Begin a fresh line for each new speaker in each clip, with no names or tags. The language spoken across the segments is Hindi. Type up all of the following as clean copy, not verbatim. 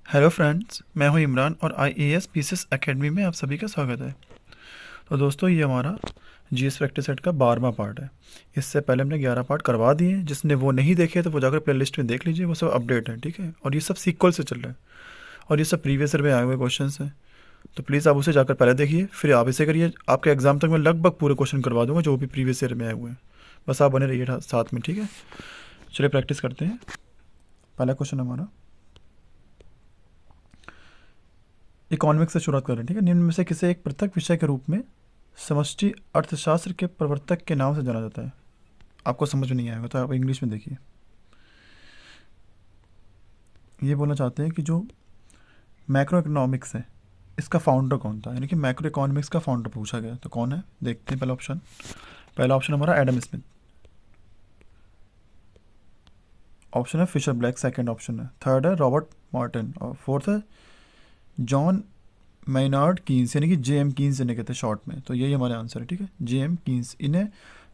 हेलो फ्रेंड्स, मैं हूं इमरान और आईएएस पीसीएस एकेडमी में आप सभी का स्वागत है। तो दोस्तों, ये हमारा जीएस प्रैक्टिस सेट का 12वां पार्ट है। इससे पहले हमने 11 पार्ट करवा दिए हैं। जिसने वो नहीं देखे तो वो जाकर प्लेलिस्ट में देख लीजिए, वो सब अपडेट है, ठीक है। और ये सब सीक्वल से चल रहा है और ये सब प्रीवियस ईयर में आए हुए क्वेश्चन हैं। तो प्लीज़ आप उसे जाकर पहले देखिए, फिर आप इसे करिए। आपके एग्जाम तक मैं लगभग पूरे क्वेश्चन करवा दूंगा जो भी प्रीवियस ईयर में आए हुए हैं। बस आप बने रहिए साथ में, ठीक है। चलिए प्रैक्टिस करते हैं। पहला क्वेश्चन हमारा इकोनॉमिक्स से शुरुआत करें, ठीक है। निम्न में से किसे एक पृथक विषय के रूप में समष्टि अर्थशास्त्र के प्रवर्तक के नाम से जाना जाता है? आपको समझ में नहीं आएगा तो आप इंग्लिश में देखिए। ये बोलना चाहते हैं कि जो मैक्रो इकोनॉमिक्स है इसका फाउंडर कौन था, यानी कि मैक्रो इकोनॉमिक्स का फाउंडर पूछा गया तो कौन है। देखते हैं पहला ऑप्शन हमारा एडम स्मिथ, ऑप्शन है फिशर ब्लैक, सेकंड ऑप्शन है। थर्ड है रॉबर्ट मार्टिन और फोर्थ है जॉन मैनार्ड कीन्स, यानी कि जेएम कीन्स इन्हें कहते हैं शॉर्ट में। तो यही हमारे आंसर है, ठीक है। जेएम कीन्स, इन्हें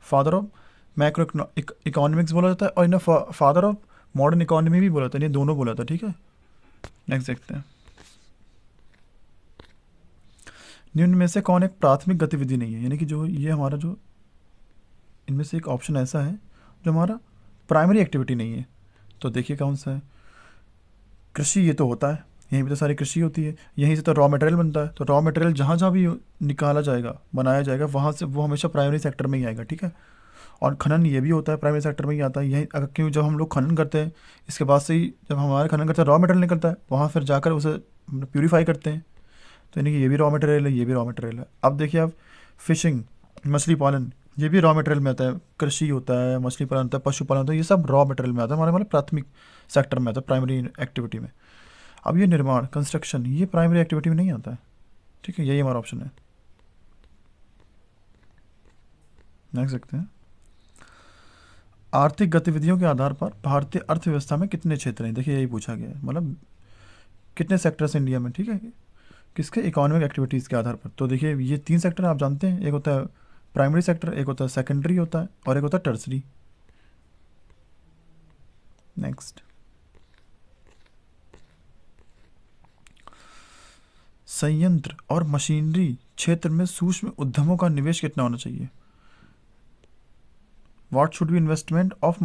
फादर ऑफ मैक्रो इकोनॉमिक्स बोला जाता है और इन्हें फादर ऑफ मॉडर्न इकोनॉमी भी बोला जाता है। इन्हें दोनों बोला था, ठीक है। नेक्स्ट देखते हैं। निम्न में से कौन एक प्राथमिक गतिविधि नहीं है, यानी कि जो ये हमारा जो इनमें से एक ऑप्शन ऐसा है जो हमारा प्राइमरी एक्टिविटी नहीं है। तो देखिए कौन सा है। कृषि ये तो होता है, यहीं पे तो सारी कृषि होती है, यहीं से तो रॉ मटेरियल बनता है। तो रॉ मटेरियल जहाँ जहाँ भी निकाला जाएगा, बनाया जाएगा, वहाँ से वो हमेशा प्राइमरी सेक्टर में ही आएगा, ठीक है। और खनन ये भी होता है, प्राइमरी सेक्टर में ही आता है। यही अगर क्यों जब हम लोग खनन करते हैं, इसके बाद से ही जब हमारे खनन करते हैं रॉ मटेरियल निकलता है, वहाँ फिर जाकर उसे प्यूरीफाई करते हैं। तो यानी कि ये भी रॉ मटेरियल है, ये भी रॉ मटेरियल है। अब देखिए आप, फिशिंग मछली पालन ये भी रॉ मटेरियल में आता है। कृषि होता है, मछली पालन होता है, पशुपालन होता है, ये सब रॉ मटेरियल में आता है, हमारे मतलब प्राथमिक सेक्टर में आता है, प्राइमरी एक्टिविटी में। अब ये निर्माण कंस्ट्रक्शन ये प्राइमरी एक्टिविटी में नहीं आता है, ठीक है। यही हमारा ऑप्शन है। देख सकते हैं आर्थिक गतिविधियों के आधार पर भारतीय अर्थव्यवस्था में कितने क्षेत्र हैं। देखिए यही पूछा गया है, मतलब कितने सेक्टर्स इंडिया में, ठीक है, किसके इकोनॉमिक एक्टिविटीज़ के आधार पर। तो देखिए ये 3 सेक्टर आप जानते हैं, एक होता है प्राइमरी सेक्टर, एक होता है सेकेंडरी होता है, और एक होता है टर्सरी। नेक्स्ट, संयंत्र और मशीनरी क्षेत्र में सूक्ष्म उद्यमों का निवेश कितना होना चाहिए। What should be investment of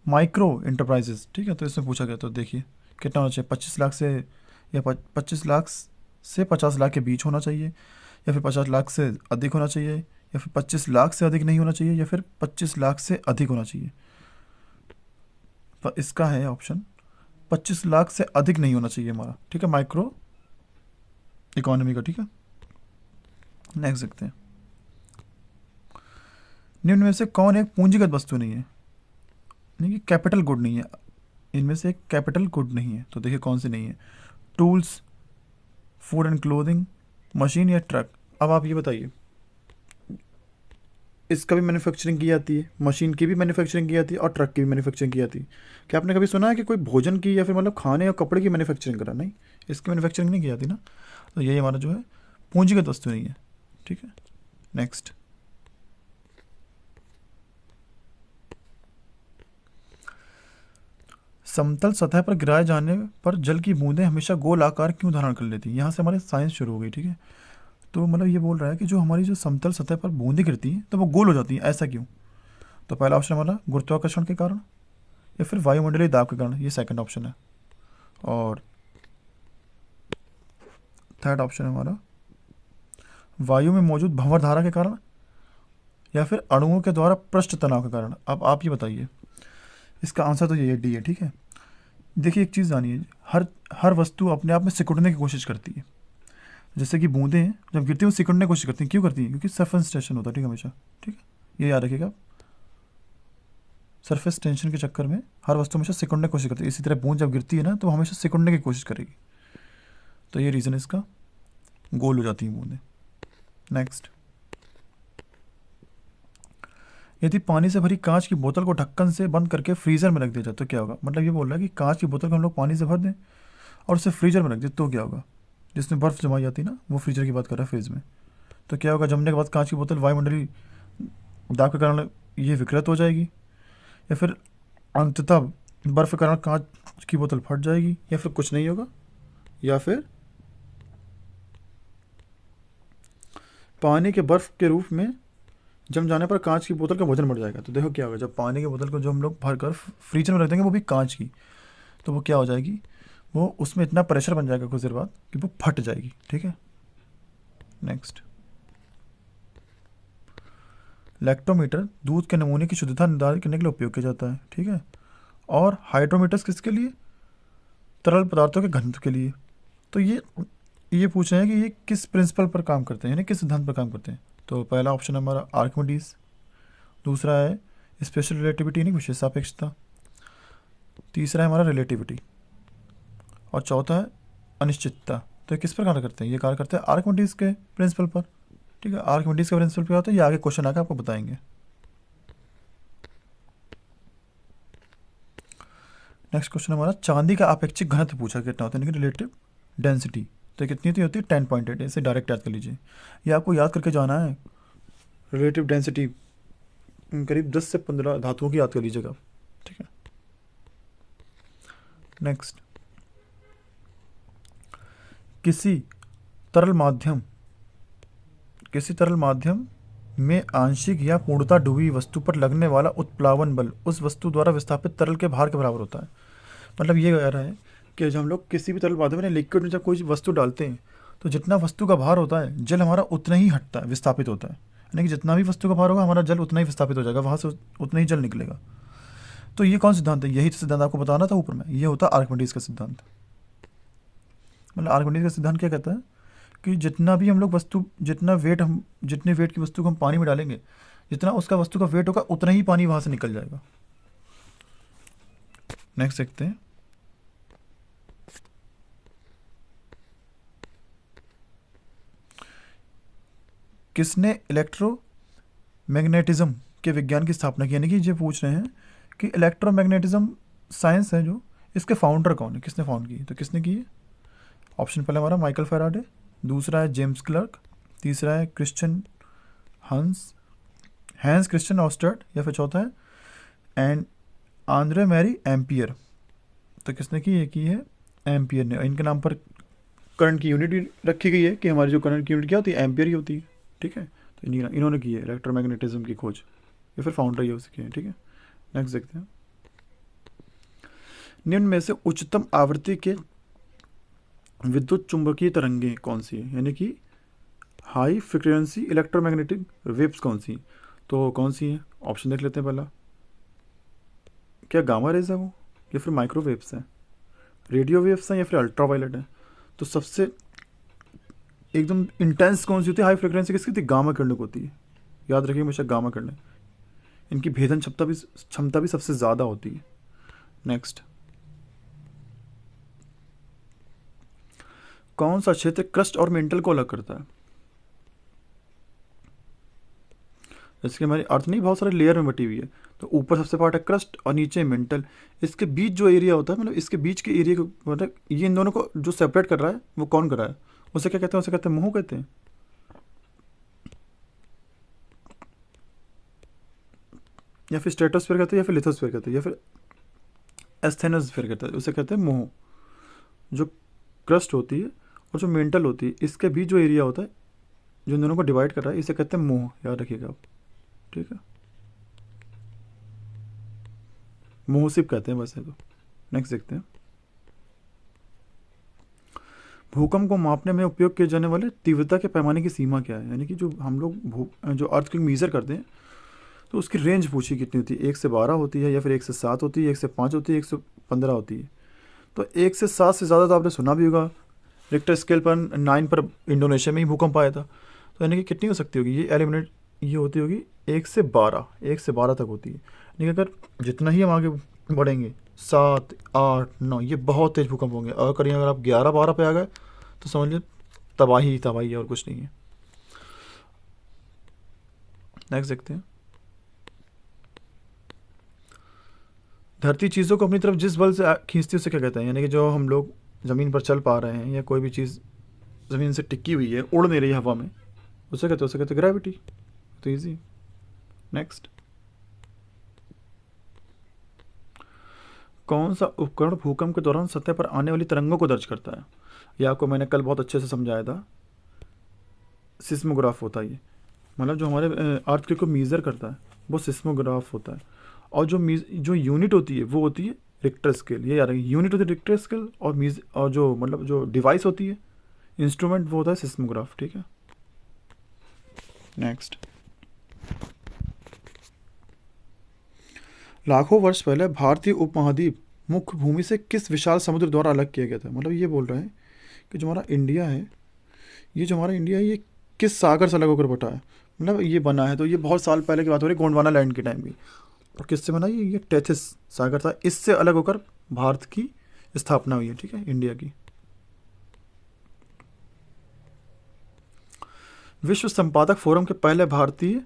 micro enterprises, ठीक है। तो इसमें पूछा गया, तो देखिए कितना होना चाहिए। 25 लाख से या 25 लाख से 50 लाख के बीच होना चाहिए, या फिर 50 लाख से अधिक होना चाहिए, या फिर 25 लाख से अधिक नहीं होना चाहिए, या फिर 25 लाख से अधिक होना चाहिए। पर इसका है ऑप्शन 25 लाख से अधिक नहीं होना चाहिए हमारा, ठीक है, माइक्रो इकोनॉमी का, ठीक है। नेक्स्ट देखते हैं। निम्न में से कौन एक पूंजीगत वस्तु नहीं है, यानी कि कैपिटल गुड नहीं है। इनमें से एक कैपिटल गुड नहीं है, तो देखिए कौन सी नहीं है। Tools, food and clothing, machine या ट्रक। अब आप ये बताइए, इसका भी मैन्युफैक्चरिंग की जाती है, मशीन की भी मैन्युफैक्चरिंग की जाती है, और ट्रक की भी मैन्युफैक्चरिंग की जाती है। क्या आपने कभी सुना है कि कोई भोजन की या फिर मतलब खाने या कपड़े की मैन्युफैक्चरिंग करा? नहीं, इसकी मैन्युफैक्चरिंग नहीं की जाती ना। तो यही हमारा जो है पूंजीगत वस्तु नहीं है, ठीक है। नेक्स्ट, समतल सतह पर गिराए जाने पर जल की बूंदें हमेशा गोल आकार क्यों धारण कर लेती हैं। यहाँ से हमारी साइंस शुरू हो गई, ठीक है। तो मतलब ये बोल रहा है कि जो हमारी जो समतल सतह पर बूंदें गिरती हैं तो वो गोल हो जाती हैं, ऐसा क्यों। तो पहला ऑप्शन हमारा गुरुत्वाकर्षण के कारण, या फिर वायुमंडलीय दाब के कारण, ये सेकंड ऑप्शन है। और थर्ड ऑप्शन है हमारा वायु में मौजूद भंवर धारा के कारण, या फिर अणुओं के द्वारा पृष्ठ तनाव के कारण। अब आप ये बताइए, इसका आंसर तो ये डी है, ठीक है। देखिए एक चीज़ जानिए, हर हर वस्तु अपने आप में सिकुड़ने की कोशिश करती है। जैसे कि बूंदें जब गिरती हैं वो सिकुड़ने की कोशिश करती हैं, क्यों करती हैं? क्योंकि सरफेस टेंशन होता है, ठीक है, हमेशा, ठीक है। ये याद रखिएगा आप, सरफेस टेंशन के चक्कर में हर वस्तु हमेशा सिकुड़ने की कोशिश करती है। इसी तरह बूंद जब गिरती है ना तो वो हमेशा सिकुड़ने की कोशिश करेगी। तो ये रीज़न इसका, गोल हो जाती हैं बूंदें। नेक्स्ट, यदि पानी से भरी कांच की बोतल को ढक्कन से बंद करके फ्रीजर में रख दिया जाए तो क्या होगा। मतलब ये बोल रहा है कि कांच की बोतल को हम लोग पानी से भर दें और उसे फ्रीजर में रख दें तो क्या होगा। जिसमें बर्फ़ जमाई जाती है ना, वो फ्रीजर की बात कर रहा है, फ्रिज में। तो क्या होगा, जमने के बाद कांच की बोतल वायुमंडलीय दाब के कारण ये विकृत हो जाएगी, या फिर अंततः बर्फ़ के कारण कांच की बोतल फट जाएगी, या फिर कुछ नहीं होगा, या फिर पानी के बर्फ़ के रूप में जम जाने पर कांच की बोतल का वजन बढ़ जाएगा। तो देखो क्या होगा, जब पानी की बोतल को जो हम लोग भर कर फ्रीजर में रख देंगे, वो भी कांच की, तो वो क्या हो जाएगी, वो उसमें इतना प्रेशर बन जाएगा कुछ देर बाद कि वो फट जाएगी। ठीक है, नेक्स्ट। लैक्टोमीटर दूध के नमूने की शुद्धता निर्धारित करने के लिए उपयोग किया जाता है। ठीक है, और हाइड्रोमीटर्स किसके लिए, तरल पदार्थों के घनत्व के लिए। तो ये पूछ रहे हैं कि ये किस प्रिंसिपल पर काम करते हैं, यानी किस सिद्धांत पर काम करते हैं। तो पहला ऑप्शन हमारा आर्किमिडीज, दूसरा है स्पेशल रिलेटिविटी यानी विशेष सापेक्षता, तीसरा है हमारा रिलेटिविटी, और चौथा है अनिश्चितता। तो ये किस पर कार्य करते हैं, ये कार्य करते हैं आर्किमिडीज के प्रिंसिपल पर। ठीक है, आर्किमिडीज के प्रिंसिपल क्या होता है, ये आगे क्वेश्चन आकर आपको बताएंगे। नेक्स्ट क्वेश्चन हमारा चांदी का अपेक्षिक घनत्व पूछा, कितना होता है, यानी कि रिलेटिव डेंसिटी। तो कितनी होती है 10.8, इसे डायरेक्ट याद कर लीजिए, ये आपको याद करके जाना है। रिलेटिव डेंसिटी करीब 10 से 15 धातुओं की याद कर लीजिएगा। ठीक है, नेक्स्ट। किसी तरल माध्यम में आंशिक या पूर्णतः डूबी वस्तु पर लगने वाला उत्प्लावन बल उस वस्तु द्वारा विस्थापित तरल के भार के बराबर होता है। मतलब ये कह रहा है कि जब हम लोग किसी भी तरल माध्यम में लिक्विड में जब कोई वस्तु डालते हैं, तो जितना वस्तु का भार होता है, जल हमारा उतना ही हटता है, विस्थापित होता है। यानी कि जितना भी वस्तु का भार होगा, हमारा जल उतना ही विस्थापित हो जाएगा, वहाँ से उतना ही जल निकलेगा। तो ये कौन सिद्धांत है, यही सिद्धांत आपको बताना था ऊपर में, ये होता है आर्किमिडीज का सिद्धांत। मतलब आर्किमिडीज का सिद्धांत क्या कहता है कि जितना भी हम लोग जितने वेट की वस्तु को हम पानी में डालेंगे, जितना उसका वस्तु का वेट होगा, उतना ही पानी वहाँ से निकल जाएगा। नेक्स्ट देखते हैं। किसने इलेक्ट्रोमैग्नेटिज्म के विज्ञान की स्थापना की, यानी कि ये पूछ रहे हैं कि इलेक्ट्रोमैग्नेटिज्म साइंस है जो, इसके फाउंडर कौन है, किसने फाउंड की। तो किसने की है, ऑप्शन पहले हमारा माइकल फैराडे, दूसरा है जेम्स क्लर्क, तीसरा है हैंस क्रिश्चियन ऑस्टर्ड, या फिर चौथा है एंड आंद्रे मैरी एम्पियर। तो किसने की, ये की है एम्पियर ने। इनके नाम पर करंट की यूनिट रखी गई है कि हमारी जो करंट की यूनिट क्या होती है, एम्पियर ही होती है। ठीक है, तो इन्होंने की है इलेक्ट्रोमैग्नेटिज्म की खोज, या फिर फाउंडर ये उसके हैं। ठीक है, नेक्स्ट देखते हैं। निम्न में से उच्चतम आवृत्ति के विद्युत चुंबकीय तरंगें कौन सी है, यानी कि हाई फ्रिक्वेंसी इलेक्ट्रोमैग्नेटिक वेव्स कौन सी, तो कौन सी है। ऑप्शन देख लेते हैं पहला, क्या गामा रेज है वो, या फिर माइक्रोवेव्स हैं, रेडियो वेव्स हैं, या फिर अल्ट्रावायलेट है। तो सबसे एकदम इंटेंस कौन सी होती है, हाई फ्रिक्वेंसी किसकी होती है, गामा किरणें होती है। याद रखिए हमेशा गामा किरणें, इनकी भेदन क्षमता भी सबसे ज़्यादा होती है। नेक्स्ट, कौन सा क्षेत्र क्रस्ट और मेंटल को अलग करता है। जैसे कि हमारी अर्थ नहीं बहुत सारे लेयर में बटी हुई है, तो ऊपर सबसे पार्ट है क्रस्ट और नीचे मेंटल। इसके बीच जो एरिया होता है, मतलब इसके बीच के एरिया को, मतलब ये इन दोनों को जो सेपरेट कर रहा है, वो कौन कर रहा है, उसे क्या कहते हैं, उसे कहते हैं मुंह कहते हैं। या फिर स्ट्रेटोस्फीयर कहते हैं, या फिर लिथोस्फीयर कहते हैं, या फिर एस्थेनोस्फीयर कहते हैं, उसे कहते हैं मुंह। जो क्रस्ट होती है और जो मेंटल होती है, इसके बीच जो एरिया होता है जो इन दोनों को डिवाइड कर रहा है, इसे कहते हैं मुंह। याद रखिएगा आप। ठीक है, मुंह सिर्फ कहते हैं वैसे तो। नेक्स्ट देखते हैं। भूकंप को मापने में उपयोग किए जाने वाले तीव्रता के पैमाने की सीमा क्या है, यानी कि जो हम लोग जो अर्थक्वेक मेजर करते हैं, तो उसकी रेंज पूछी कितनी होती है, 1 से 12 होती है, या फिर 1 से 7 होती है, 1 से 5 होती है, 1 से 15 होती है। तो 1 से 7 से ज़्यादा तो आपने सुना भी होगा, रिक्टर स्केल पर 9 पर इंडोनेशिया में ही भूकंप आया था। तो यानी कि कितनी हो सकती होगी, ये होती होगी 1 से 12 तक होती है। यानी कि अगर जितना ही हम आगे बढ़ेंगे, 7, 8, 9, ये बहुत तेज भूकंप होंगे। और कहीं अगर आप 11-12 पे आ गए, तो समझ लीजिए तबाही है, और कुछ नहीं है। नेक्स्ट देखते हैं। धरती चीज़ों को अपनी तरफ जिस बल से खींचती है उसे क्या कहते हैं, यानी कि जो हम लोग ज़मीन पर चल पा रहे हैं, या कोई भी चीज़ ज़मीन से टिकी हुई है, उड़ नहीं रही है हवा में, उसे कहते हैं ग्रेविटी। तो ईजी। नेक्स्ट, कौन सा उपकरण भूकंप के दौरान सतह पर आने वाली तरंगों को दर्ज करता है? ये आपको मैंने कल बहुत अच्छे से समझाया था। सिस्मोग्राफ होता है ये, मतलब जो हमारे अर्थक्वेक को मीज़र करता है वो सिस्मोग्राफ होता है। और जो यूनिट होती है वो होती है रिक्टर स्केल। ये याद रखिए, यूनिट होती है रिक्टर स्केल, और जो मतलब जो डिवाइस होती है, इंस्ट्रूमेंट, वो होता है सिस्मोग्राफ। ठीक है, नेक्स्ट। लाखों वर्ष पहले भारतीय उपमहाद्वीप मुख्य भूमि से किस विशाल समुद्र द्वारा अलग किया गया था? मतलब ये बोल रहे हैं कि जो हमारा इंडिया है, ये किस सागर से अलग होकर बटा है? मतलब ये बना है तो ये बहुत साल पहले की बात हो रही है, गोंडवाना लैंड के टाइम की। और किससे बना? ये टेथिस सागर था, इससे अलग होकर भारत की स्थापना हुई है। ठीक है, इंडिया की। विश्व संपादक फोरम के पहले भारतीय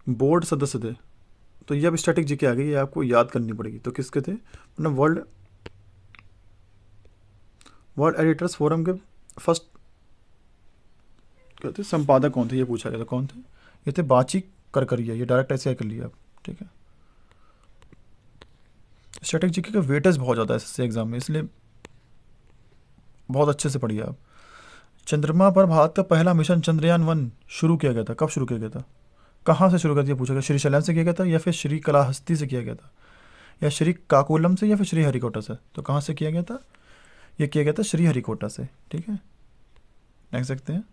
बोर्ड सदस्य थे? तो ये अब स्टैटिक जीके आ गई, ये आपको याद करनी पड़ेगी। तो किसके थे? मतलब वर्ल्ड एडिटर्स फोरम के फर्स्ट कहते संपादक कौन थे, ये पूछा गया था। कौन थे? ये थे बाची करकरिया। ये डायरेक्ट ऐसे कर लिया आप। ठीक है, स्टैटिक जीके का वेटेज बहुत ज़्यादा है एसएससी एग्जाम में, इसलिए बहुत अच्छे से पढ़िए आप। चंद्रमा पर भारत का पहला मिशन चंद्रयान-1 शुरू किया गया था? कब शुरू किया गया था? कहाँ से शुरू किया था? ये पूछा गया। श्री शैलम से किया गया था, या फिर श्री कालाहस्ती से किया गया था, या श्री काकोलम से, या फिर श्री हरिकोटा से? तो कहाँ से किया गया था? ये किया गया था श्री हरिकोटा से। ठीक है, नेक्स्ट देखते हैं।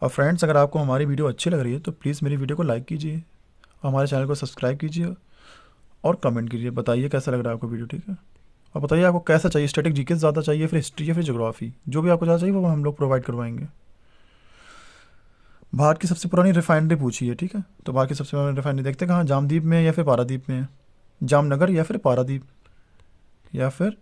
और फ्रेंड्स, अगर आपको हमारी वीडियो अच्छी लग रही है तो प्लीज़ मेरी वीडियो को लाइक कीजिए, और हमारे चैनल को सब्सक्राइब कीजिए, और कमेंट कीजिए, बताइए कैसा लग रहा है आपको वीडियो। ठीक है, और बताइए आपको कैसा चाहिए, स्टैटिक जीके ज़्यादा चाहिए, फिर हिस्ट्री, या फिर ज्योग्राफी। जो भी आपको ज़्यादा चाहिए वो हम लोग प्रोवाइड करवाएंगे। भारत की सबसे पुरानी रिफाइनरी पूछी है। ठीक है, तो भारत की सबसे पुरानी रिफाइनरी देखते हैं कहाँ, जामदीप में या फिर पारादीप में है? जामनगर या फिर पारादीप, या फिर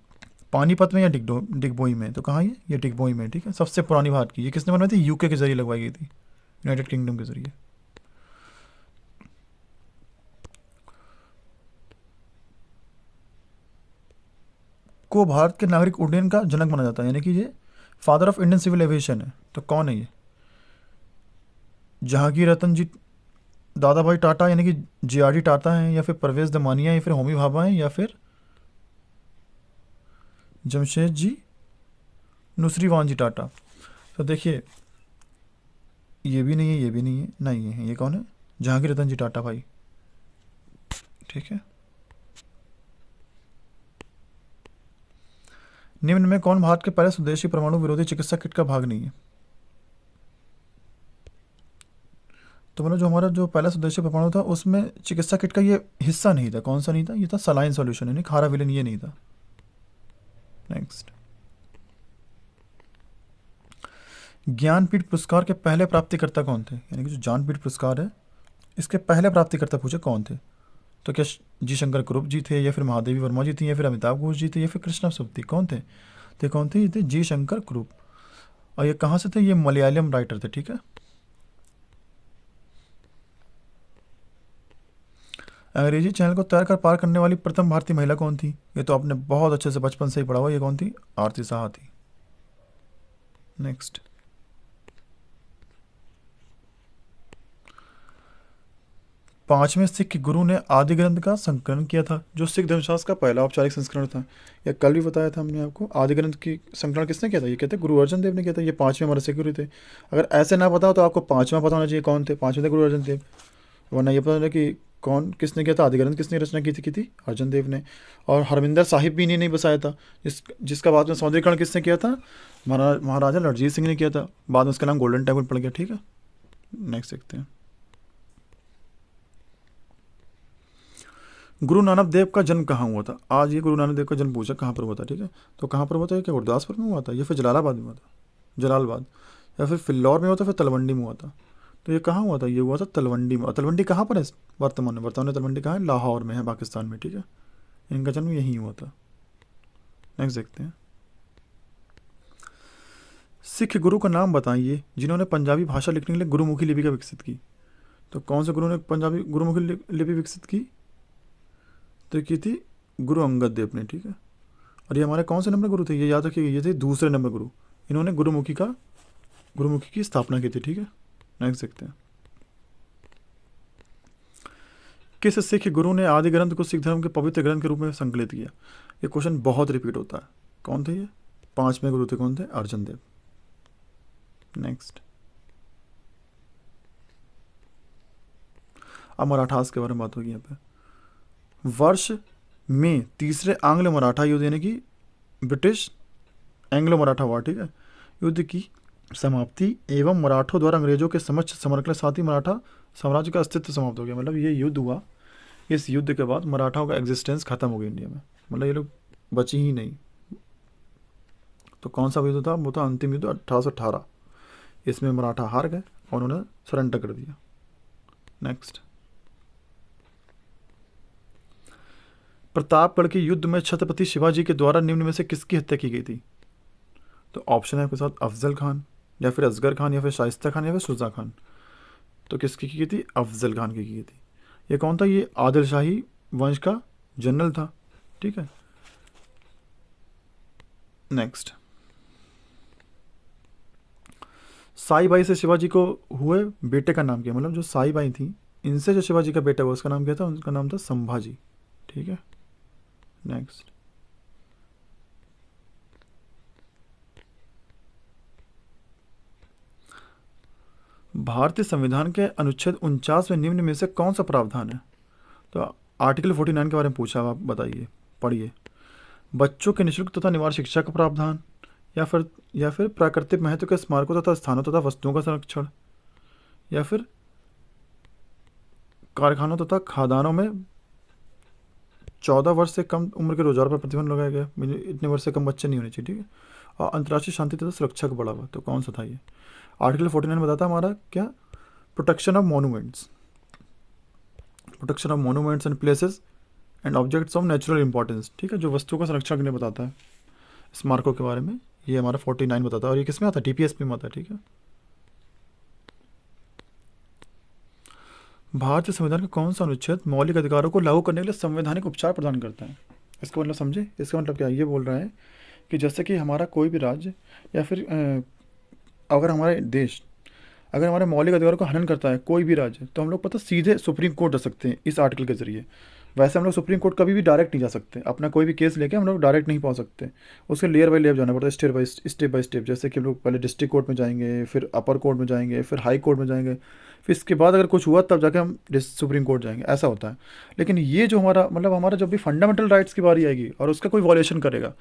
पानीपत में, या डिगबोई में? तो कहाँ ये डिगबोई में। ठीक है, सबसे पुरानी भारत की। ये किसने बनवाई थी? यूके के जरिए लगवाई गई थी, यूनाइटेड किंगडम के जरिए। को भारत के नागरिक उड्डयन का जनक माना जाता है, यानी कि ये father of Indian civil aviation है। तो कौन है ये? जहांगीर रतन जी दादा भाई टाटा, यानी कि जीआरडी टाटा हैं, या फिर परवेज दमानिया, या फिर होमी भाभा हैं, या फिर जमशेद जी नुसरीवान जी टाटा? तो देखिए, ये भी नहीं है, ये भी नहीं है, नहीं है। ये कौन है? जहांगीर रतन जी टाटा भाई। ठीक है, निम्न में कौन भारत के पहले स्वदेशी परमाणु विरोधी चिकित्सा किट का भाग नहीं है? तो मतलब जो हमारा जो पहला स्वदेशी परमाणु था उसमें चिकित्सा किट का ये हिस्सा नहीं था। कौन सा नहीं था? ये था सलाइन सॉल्यूशन, यानी खारा विलेन, ये नहीं था। नेक्स्ट। ज्ञानपीठ पुरस्कार के पहले प्राप्तिकर्ता कौन थे? यानी कि जो ज्ञानपीठ पुरस्कार है इसके पहले प्राप्तिकर्ता पूछे कौन थे? तो क्या जी शंकर कुरूप जी थे, या फिर महादेवी वर्मा जी थी, या फिर अमिताभ घोष जी थे, या फिर कृष्णा सुप्ती? कौन थे? तो कौन थे? ये थे जी शंकर कुरूप। और ये कहाँ से थे? ये मलयालम राइटर थे। ठीक है, अंग्रेजी चैनल को तैर कर पार करने वाली प्रथम भारतीय महिला कौन थी? ये तो आपने बहुत अच्छे से बचपन से ही पढ़ा हुआ। ये कौन थी? आरती साहा थी। नेक्स्ट। पांचवें सिख गुरु ने आदि ग्रंथ का संकलन किया था, जो सिख धर्मशास्त्र का पहला औपचारिक संस्करण था। यह कल भी बताया था हमने आपको। आदि ग्रंथ की संकलन किसने किया था? ये कहते गुरु अर्जन देव ने किया था। ये पांचवें हमारे सिख गुरु थे। अगर ऐसे ना बताओ तो आपको पांचवा पता होना चाहिए कौन थे। पांचवें थे गुरु अर्जन देव, वरना ये पता नहीं कि कौन किसने किया था। आदि ग्रंथ किसने रचना की थी अर्जन देव ने। और हरमिंदर साहिब भी इन्हीं नहीं बसाया था, जिसका बाद में सौंदर्यीकरण किसने किया था? महाराजा रणजीत सिंह ने किया था। बाद में उसका नाम गोल्डन टेम्पल पड़ गया। ठीक है, नेक्स्ट देखते हैं। गुरु नानक देव का जन्म कहाँ हुआ था? आज ये गुरु नानक देव का जन्म पूछा कहाँ पर हुआ था। ठीक है, तो कहाँ पर हुआ था? क्या गुरदासपुर में हुआ था, या फिर जलालाबाद में हुआ था? जलालाबाद, या फिर फिल्लौर में हुआ था, फिर तलवंडी में हुआ था? तो ये कहाँ हुआ था? ये हुआ था तलवंडी में। और तलवंडी कहाँ पर है वर्तमान में तलवंडी कहाँ है? लाहौर में है, पाकिस्तान में। ठीक है, इनका जन्म यहीं हुआ था। नेक्स्ट देखते हैं। सिख गुरु का नाम बताइए जिन्होंने पंजाबी भाषा लिखने के लिए गुरुमुखी लिपि का विकसित की। तो कौन से गुरु ने पंजाबी गुरुमुखी लिपि विकसित की? तो की थी गुरु अंगद देव ने। ठीक है, और ये हमारे कौन से नंबर गुरु थे? ये याद रखिए, ये थे दूसरे नंबर गुरु। इन्होंने गुरुमुखी की स्थापना की थी। ठीक है, नेक्स्ट देखते हैं। किस सिख गुरु ने आदि ग्रंथ को सिख धर्म के पवित्र ग्रंथ के रूप में संकलित किया? ये क्वेश्चन बहुत रिपीट होता है। कौन थे ये? 5वें गुरु थे, कौन थे? अर्जुन देव। नेक्स्ट, अब मराठास के बारे में बात होगी यहाँ पे। वर्ष में तीसरे आंग्ल मराठा युद्ध यानी कि ब्रिटिश एंग्लो मराठा वॉर, ठीक है, युद्ध की समाप्ति एवं मराठों द्वारा अंग्रेजों के समक्ष समर्पण के साथ ही मराठा साम्राज्य का अस्तित्व समाप्त हो गया। मतलब ये युद्ध हुआ, इस युद्ध के बाद मराठाओं का एग्जिस्टेंस खत्म हो गया इंडिया में, मतलब ये लोग बची ही नहीं। तो कौन सा युद्ध था? वो था अंतिम युद्ध 1818। इसमें मराठा हार गए और उन्होंने सरेंडर कर दिया। नेक्स्ट, प्रतापगढ़ के युद्ध में छत्रपति शिवाजी के द्वारा निम्न में से किसकी हत्या की गई थी? तो ऑप्शन है आपके साथ, अफजल खान या फिर असगर खान या फिर शाइस्ता खान या फिर शुजा खान। तो किसकी की गई थी? अफजल खान की गई थी। ये कौन था? ये आदिल शाही वंश का जनरल था, ठीक है। नेक्स्ट, साई बाई से शिवाजी को हुए बेटे का नाम क्या? मतलब जो साई बाई थी, इनसे जो शिवाजी का बेटा हुआ उसका नाम क्या था? उनका नाम था संभाजी, ठीक है। नेक्स्ट, भारतीय संविधान के अनुच्छेद 49 में निम्न में से कौन सा प्रावधान है? तो आर्टिकल 49 के बारे में पूछा, आप बताइए, पढ़िए। बच्चों के निःशुल्क तथा निवार्य शिक्षा का प्रावधान, या फिर प्राकृतिक महत्व के स्मारकों तथा स्थानों तथा वस्तुओं का संरक्षण, या फिर कारखानों तथा खादानों में 14 वर्ष से कम उम्र के रोजगार पर प्रतिबंध लगाया गया, इतने वर्ष से कम बच्चे नहीं होने चाहिए, ठीक है। और अंतर्राष्ट्रीय शांति तथा सुरक्षा को बढ़ावा, तो कौन सा था ये? आर्टिकल 49 बताता हमारा क्या? Protection of monuments, protection of monuments and places and objects of natural importance, ठीक है, जो वस्तुओं का संरक्षण करने बताता है, स्मारकों के बारे में, ये हमारा 49 बताता है। और ये किस में आता है? टीपीएसपी में आता है, ठीक है। भारतीय संविधान का कौन सा अनुच्छेद मौलिक अधिकारों को लागू करने के लिए संवैधानिक उपचार प्रदान करता है? इसका मतलब समझे, इसका मतलब क्या? ये बोल रहा है कि जैसे कि हमारा कोई भी राज्य या फिर अगर हमारे देश अगर हमारे मौलिक अधिकारों का हनन करता है कोई भी राज्य, तो हम लोग पता सीधे सुप्रीम कोर्ट जा सकते हैं इस आर्टिकल के जरिए। वैसे हम लोग सुप्रीम कोर्ट कभी भी डायरेक्ट नहीं जा सकते, अपना कोई भी केस लेके हम लोग डायरेक्ट नहीं पहुंच सकते, उसके लेयर बाई लेयर जाना पड़ता है, स्टेप बाय स्टेप। जैसे कि हम लोग पहले डिस्ट्रिक्ट कोर्ट में जाएंगे, फिर अपर कोर्ट में जाएंगे, फिर हाई कोर्ट में जाएंगे, फिर इसके बाद अगर कुछ हुआ तब जाके हम सुप्रीम कोर्ट जाएंगे, ऐसा होता है। लेकिन ये जो हमारा मतलब हमारा जब भी फंडामेंटल राइट्स की बारी आएगी और उसका कोई वॉलेशन करेगा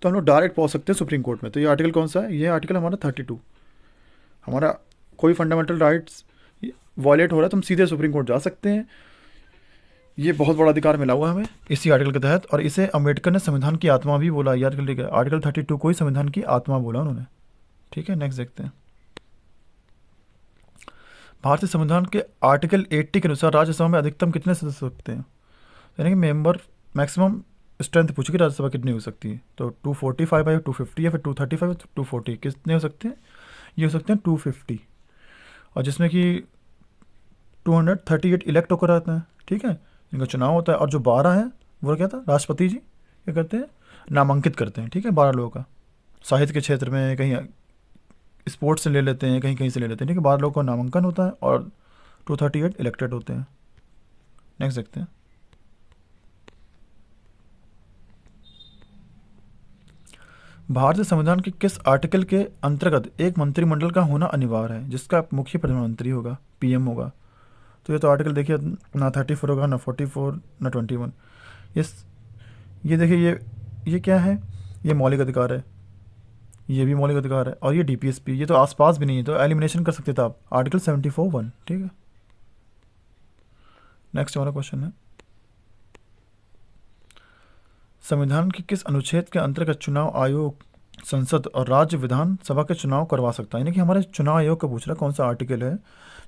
तो हम लोग डायरेक्ट पहुँच सकते हैं सुप्रीम कोर्ट में। तो ये आर्टिकल कौन सा है? ये आर्टिकल हमारा 32। हमारा कोई फंडामेंटल राइट्स वॉयलेट हो रहा है तो हम सीधे सुप्रीम कोर्ट जा सकते हैं। ये बहुत बड़ा अधिकार मिला हुआ है हमें इसी आर्टिकल के तहत, और इसे अम्बेडकर ने संविधान की आत्मा भी बोला। ये आर्टिकल 32 को ही संविधान की आत्मा बोला उन्होंने, ठीक है। नेक्स्ट देखते हैं। भारतीय संविधान के आर्टिकल 80 के अनुसार राज्यसभा में अधिकतम कितने सदस्य सकते हैं? यानी कि मेंबर मैक्सिमम स्ट्रेंथ पूछेगी राज्यसभा कितनी हो सकती है, तो 245 या 250 या फिर 235 240 कितने हो सकते हैं? ये हो सकते हैं 250, और जिसमें कि 238 इलेक्ट होकर रहते हैं, ठीक है, इनका चुनाव होता है। और जो 12 हैं वो क्या था? राष्ट्रपति जी क्या करते हैं? नामांकित करते हैं, ठीक है, 12 लोगों का। साहित्य के क्षेत्र में कहीं स्पोर्ट्स से ले लेते हैं, कहीं कहीं से ले लेते हैं, ठीक है। 12 लोगों का नामांकन होता है और 238 इलेक्टेड होते हैं। नेक्स्ट देखते हैं। भारतीय संविधान के किस आर्टिकल के अंतर्गत एक मंत्रिमंडल का होना अनिवार्य है जिसका मुख्य प्रधानमंत्री होगा, पीएम होगा? तो ये तो आर्टिकल देखिए ना 34 होगा, ना 44, ना 21। ये देखिए ये क्या है? ये मौलिक अधिकार है, ये भी मौलिक अधिकार है, और ये डीपीएसपी, ये तो आसपास भी नहीं है, तो एलिमिनेशन कर सकते थे आप, आर्टिकल 74(1), ठीक है। नेक्स्ट हमारा क्वेश्चन है, संविधान के किस अनुच्छेद के अंतर्गत चुनाव आयोग संसद और राज्य विधानसभा के चुनाव करवा सकता है? यानी कि हमारे चुनाव आयोग का पूछ रहा है कौन सा आर्टिकल है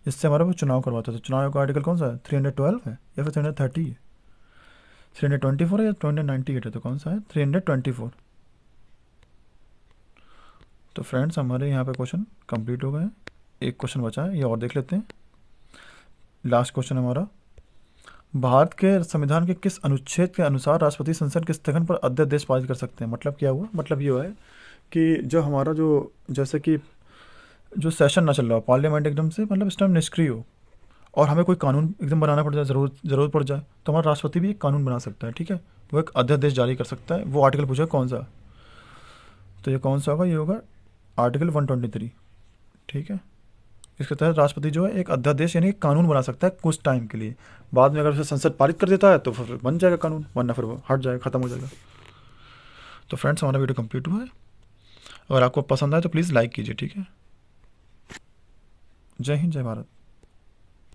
जिससे हमारा वो चुनाव करवाता है। तो चुनाव आयोग का आर्टिकल कौन सा है? 312 है या फिर 330 है? 324 है या 298 है? तो कौन सा है? 324। तो फ्रेंड्स हमारे यहाँ पे क्वेश्चन कंप्लीट हो गए हैं, एक क्वेश्चन बचा है, ये और देख लेते हैं। लास्ट क्वेश्चन हमारा, भारत के संविधान के किस अनुच्छेद के अनुसार राष्ट्रपति संसद के स्थगन पर अध्यादेश पारित कर सकते हैं? मतलब क्या हुआ? मतलब ये हुआ है कि जो हमारा जो जैसे कि जो सेशन ना चल रहा हो, पार्लियामेंट एकदम से मतलब इस टाइम निष्क्रिय हो, और हमें कोई कानून एकदम बनाना पड़ जाए, ज़रूरत पड़ जाए, तो हमारा राष्ट्रपति भी एक कानून बना सकता है, ठीक है। वो एक अध्यादेश जारी कर सकता है। वो आर्टिकल पूछा कौन सा, तो ये कौन सा होगा, ये होगा आर्टिकल 123, ठीक है। इसके तहत राष्ट्रपति जो है एक अध्यादेश यानी एक कानून बना सकता है कुछ टाइम के लिए। बाद में अगर उसे संसद पारित कर देता है तो फिर बन जाएगा कानून, वरना फिर वो हट जाएगा, ख़त्म हो जाएगा। तो फ्रेंड्स, हमारा वीडियो कंप्लीट हुआ है। अगर आपको पसंद आए तो प्लीज़ लाइक कीजिए, ठीक है। जय हिंद, जय भारत।